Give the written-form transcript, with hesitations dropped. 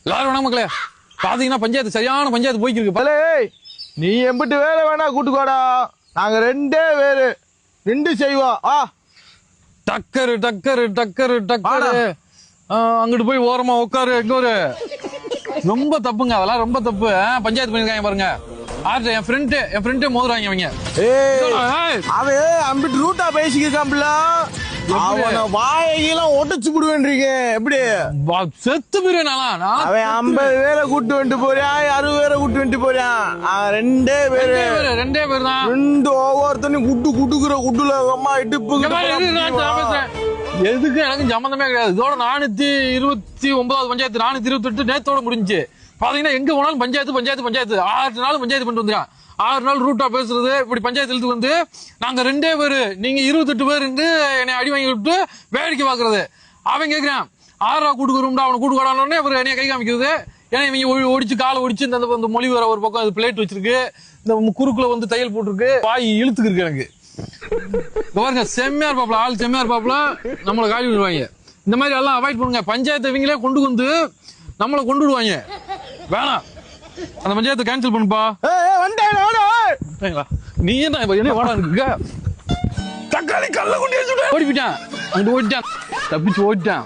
எல்லாரும் வேணா மக்களே பாத்தீங்கன்னா பஞ்சாயத்து சரியான பஞ்சாயத்து போய்க்கு இருக்கு. நீ எம்பிட்டு வேலை வேணா கூட்டுக்கோடா, நாங்க ரெண்டே பேரு ரெண்டு செய்வோம். டக்கரு டக்கரு டக்கரு டக்கரு அங்கிட்டு போய் ஓரமா உட்காரு. எங்க ஒரு ரொம்ப தப்புங்க, அதெல்லாம் ரொம்ப தப்பு. பஞ்சாயத்து பண்ணிருக்காங்க பாருங்க. என் ஃப்ரெண்டு மோதுறாங்க அவங்க. அவன் அம்பிட்டு ரூட்டா பேசிக்கிருக்கான்ல, அவன வாயெல்லாம் ஒட்டச்சு விடுவேன்றீங்க. எப்படி செத்து போயிருவேன். அவன் 50 பேரை கூட்டு வந்துட்டு போறான், 60 பேரை கூட்டு வந்துட்டு போறான். ரெண்டே பேரு தான். ரெண்டு ஒவ்வொருத்தனையும் குட்டுக்குற குட்டுல அம்மா இடுப்பு. எதுக்கு எனக்கு சம்பந்தமே கிடையாது. இதோட 429 பஞ்சாயத்து 428 நேத்தோட முடிஞ்சு. பாத்தீங்கன்னா எங்க போனாலும் பஞ்சாயத்து 6 நாள் பஞ்சாயத்து பண்ணிட்டு வந்துறான். 6 நாள் ரூட்டா பேசுறது. இப்படி பஞ்சாயத்து இழுத்து வந்து நாங்க ரெண்டே பேரு, நீங்க 28 பேர் என்னை அடி வாங்கி விட்டு வேடிக்கை பாக்குறது. அவன் கேட்கிறான் 6 கூட்டுக்குறோம்டா, அவனை கூட்டு கொடானே அவர் என்னைய கை காமிக்கிறது. ஏன்னா இவங்க ஒடிச்சு காலை ஒடிச்சு இந்த மொழி வர ஒரு பக்கம் பிளேட் வச்சிருக்கு, இந்த குறுக்குல வந்து தையல் போட்டிருக்கு, வாய் இழுத்துக்கு இருக்கு. எனக்கு பாருங்க செம்மையா இருப்பாப்ல, ஆள் செம்மையா இருப்பாப்ல, நம்மளை காலி விடுவாங்க. இந்த மாதிரி எல்லாம் அவாய்ட் பண்ணுங்க. பஞ்சாயத்து இவங்களே கொண்டு வந்து நம்மளை கொண்டு விடுவாங்க. வேணாம், அந்த பஞ்சாயத்தை கேன்சல் பண்ணுப்பா. நீ என்ன ஓடா இருக்கு தக்காளி கல்ல கொண்டு ஓடிட்டான், அங்கிட்டு ஓடிட்டான், தப்பிச்சு ஓடிட்டான்.